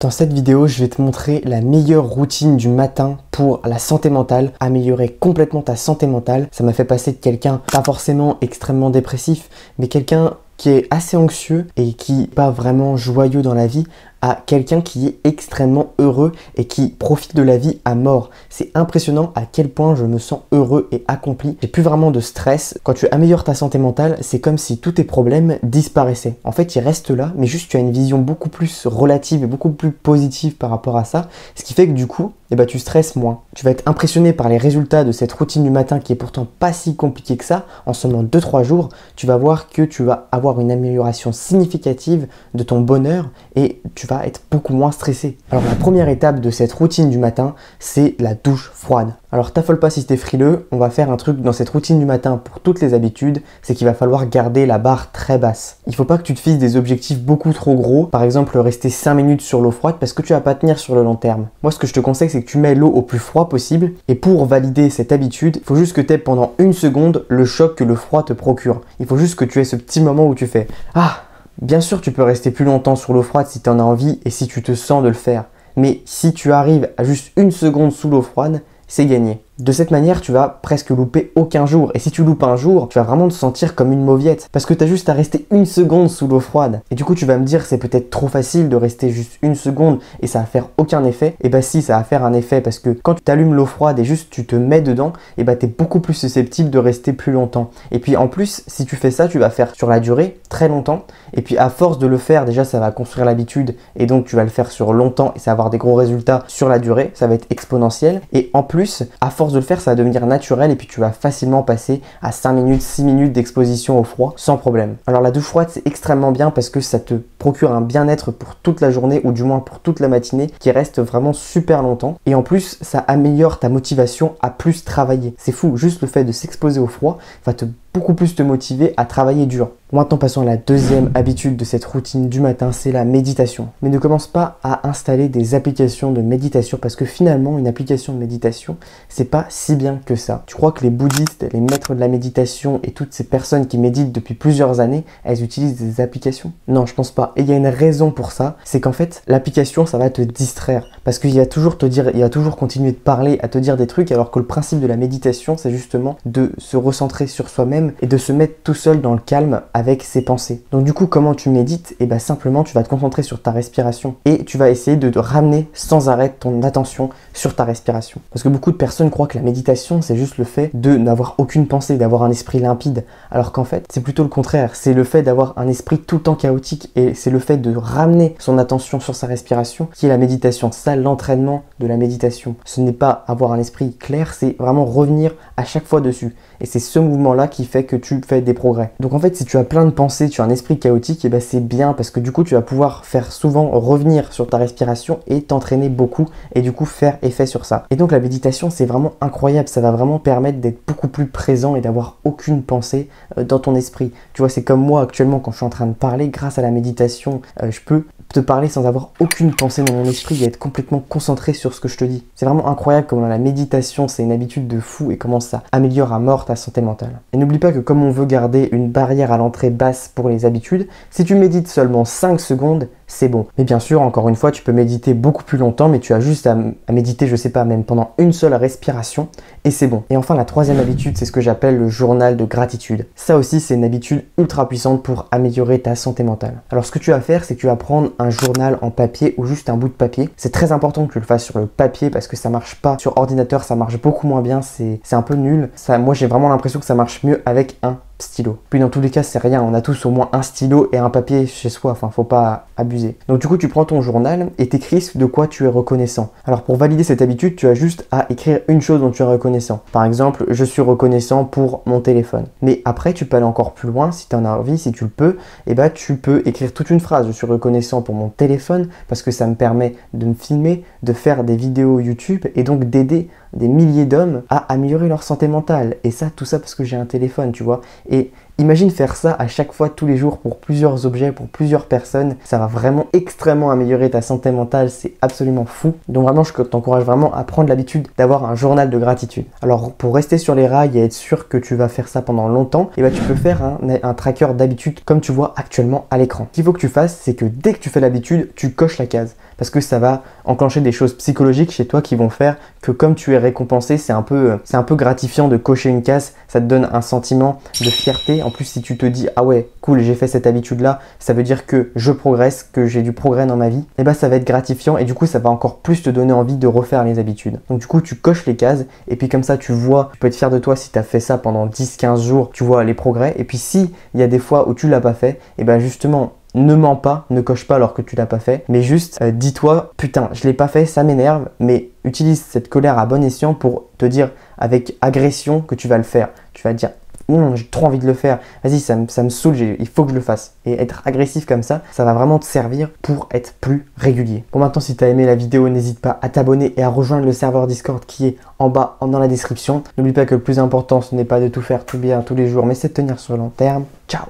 Dans cette vidéo, je vais te montrer la meilleure routine du matin pour la santé mentale, améliorer complètement ta santé mentale. Ça m'a fait passer de quelqu'un pas forcément extrêmement dépressif, mais quelqu'un qui est assez anxieux et qui n'est pas vraiment joyeux dans la vie, à quelqu'un qui est extrêmement heureux et qui profite de la vie à mort. C'est impressionnant à quel point je me sens heureux et accompli. J'ai plus vraiment de stress. Quand tu améliores ta santé mentale, c'est comme si tous tes problèmes disparaissaient. En fait, ils restent là, mais juste tu as une vision beaucoup plus relative et beaucoup plus positive par rapport à ça. Ce qui fait que du coup, tu stresses moins. Tu vas être impressionné par les résultats de cette routine du matin qui est pourtant pas si compliquée que ça. En seulement 2-3 jours, tu vas voir que tu vas avoir une amélioration significative de ton bonheur et tu vas être beaucoup moins stressé. Alors la première étape de cette routine du matin, c'est la douche froide. Alors t'affole pas si t'es frileux, on va faire un truc dans cette routine du matin pour toutes les habitudes, c'est qu'il va falloir garder la barre très basse. Il faut pas que tu te fixes des objectifs beaucoup trop gros, par exemple rester 5 minutes sur l'eau froide parce que tu vas pas tenir sur le long terme. Moi ce que je te conseille c'est que tu mets l'eau au plus froid possible et pour valider cette habitude, il faut juste que tu aies pendant 1 seconde le choc que le froid te procure. Il faut juste que tu aies ce petit moment où tu fais « Ah !» Bien sûr, tu peux rester plus longtemps sur l'eau froide si tu en as envie et si tu te sens de le faire. Mais si tu arrives à juste 1 seconde sous l'eau froide, c'est gagné. De cette manière, tu vas presque louper aucun jour. Et si tu loupes un jour, tu vas vraiment te sentir comme une mauviette. Parce que tu as juste à rester 1 seconde sous l'eau froide. Et du coup, tu vas me dire, c'est peut-être trop facile de rester juste 1 seconde et ça va faire aucun effet. Et bah si, ça va faire un effet parce que quand tu allumes l'eau froide et juste tu te mets dedans, et bah t'es beaucoup plus susceptible de rester plus longtemps. Et puis en plus, si tu fais ça, tu vas faire sur la durée, très longtemps. Et puis à force de le faire, déjà ça va construire l'habitude. Et donc tu vas le faire sur longtemps et ça va avoir des gros résultats sur la durée. Ça va être exponentiel. Et en plus, à force de le faire, ça va devenir naturel et puis tu vas facilement passer à 5 minutes, 6 minutes d'exposition au froid sans problème. Alors la douche froide, c'est extrêmement bien parce que ça te procure un bien-être pour toute la journée ou du moins pour toute la matinée qui reste vraiment super longtemps. Et en plus, ça améliore ta motivation à plus travailler. C'est fou, juste le fait de s'exposer au froid va beaucoup plus te motiver à travailler dur. Maintenant, passons à la deuxième habitude de cette routine du matin, c'est la méditation. Mais ne commence pas à installer des applications de méditation parce que finalement, une application de méditation, c'est pas si bien que ça. Tu crois que les bouddhistes, les maîtres de la méditation et toutes ces personnes qui méditent depuis plusieurs années, elles utilisent des applications? Non, je pense pas. Et il y a une raison pour ça, c'est qu'en fait, l'application, ça va te distraire parce qu'il va toujours te dire, il va toujours continuer de parler, à te dire des trucs, alors que le principe de la méditation, c'est justement de se recentrer sur soi-même et de se mettre tout seul dans le calme avec ses pensées. Donc du coup, comment tu médites? Et bien simplement, tu vas te concentrer sur ta respiration et tu vas essayer de te ramener sans arrêt ton attention sur ta respiration. Parce que beaucoup de personnes croient que la méditation, c'est juste le fait de n'avoir aucune pensée, d'avoir un esprit limpide. Alors qu'en fait, c'est plutôt le contraire. C'est le fait d'avoir un esprit tout le temps chaotique et c'est le fait de ramener son attention sur sa respiration qui est la méditation. C'est ça l'entraînement de la méditation. Ce n'est pas avoir un esprit clair, c'est vraiment revenir à chaque fois dessus. Et c'est ce mouvement-là qui fait que tu fais des progrès. Donc en fait, si tu as plein de pensées, tu as un esprit chaotique, et ben c'est bien parce que du coup, tu vas pouvoir faire souvent revenir sur ta respiration et t'entraîner beaucoup et du coup faire effet sur ça. Et donc la méditation, c'est vraiment incroyable. Ça va vraiment permettre d'être beaucoup plus présent et d'avoir aucune pensée dans ton esprit. Tu vois, c'est comme moi actuellement quand je suis en train de parler, grâce à la méditation, je peux te parler sans avoir aucune pensée dans mon esprit et être complètement concentré sur ce que je te dis. C'est vraiment incroyable comment la méditation, c'est une habitude de fou et comment ça améliore à mort ta santé mentale. Et n'oublie pas que comme on veut garder une barrière à l'entrée basse pour les habitudes, si tu médites seulement 5 secondes, c'est bon. Mais bien sûr, encore une fois, tu peux méditer beaucoup plus longtemps, mais tu as juste à méditer, je sais pas, même pendant une seule respiration, et c'est bon. Et enfin, la troisième habitude, c'est ce que j'appelle le journal de gratitude. Ça aussi, c'est une habitude ultra puissante pour améliorer ta santé mentale. Alors, ce que tu vas faire, c'est que tu vas prendre un journal en papier ou juste un bout de papier. C'est très important que tu le fasses sur le papier parce que ça marche pas sur ordinateur, ça marche beaucoup moins bien, c'est un peu nul. Moi, j'ai vraiment l'impression que ça marche mieux avec un stylo. Puis dans tous les cas, c'est rien, on a tous au moins un stylo et un papier chez soi, enfin faut pas abuser. Donc du coup, tu prends ton journal et t'écris de quoi tu es reconnaissant. Alors pour valider cette habitude, tu as juste à écrire une chose dont tu es reconnaissant. Par exemple, je suis reconnaissant pour mon téléphone. Mais après, tu peux aller encore plus loin si tu en as envie, si tu le peux, et bah tu peux écrire toute une phrase. Je suis reconnaissant pour mon téléphone parce que ça me permet de me filmer, de faire des vidéos YouTube et donc d'aider des milliers d'hommes à améliorer leur santé mentale. Et ça, tout ça parce que j'ai un téléphone, tu vois. Et imagine faire ça à chaque fois, tous les jours, pour plusieurs objets, pour plusieurs personnes. Ça va vraiment extrêmement améliorer ta santé mentale. C'est absolument fou. Donc vraiment, je t'encourage vraiment à prendre l'habitude d'avoir un journal de gratitude. Alors, pour rester sur les rails et être sûr que tu vas faire ça pendant longtemps, et ben, tu peux faire un tracker d'habitude comme tu vois actuellement à l'écran. Ce qu'il faut que tu fasses, c'est que dès que tu fais l'habitude, tu coches la case. parce que ça va enclencher des choses psychologiques chez toi qui vont faire que comme tu es récompensé, c'est un peu gratifiant de cocher une case, ça te donne un sentiment de fierté. En plus, si tu te dis ah ouais, cool, j'ai fait cette habitude-là, ça veut dire que je progresse, que j'ai du progrès dans ma vie, et bah ça va être gratifiant et du coup ça va encore plus te donner envie de refaire les habitudes. Donc du coup, tu coches les cases et puis comme ça tu vois, tu peux être fier de toi si tu as fait ça pendant 10-15 jours, tu vois les progrès. Et puis si il y a des fois où tu l'as pas fait, et ben justement ne mens pas, ne coche pas alors que tu l'as pas fait, mais juste dis-toi putain je l'ai pas fait, ça m'énerve, mais utilise cette colère à bon escient pour te dire avec agression que tu vas le faire. Tu vas te dire non, j'ai trop envie de le faire, vas-y ça me saoule, il faut que je le fasse. Et être agressif comme ça va vraiment te servir pour être plus régulier. Bon, maintenant si tu as aimé la vidéo, n'hésite pas à t'abonner et à rejoindre le serveur Discord qui est en bas dans la description. N'oublie pas que le plus important ce n'est pas de tout faire tout bien tous les jours, mais c'est de tenir sur le long terme. Ciao.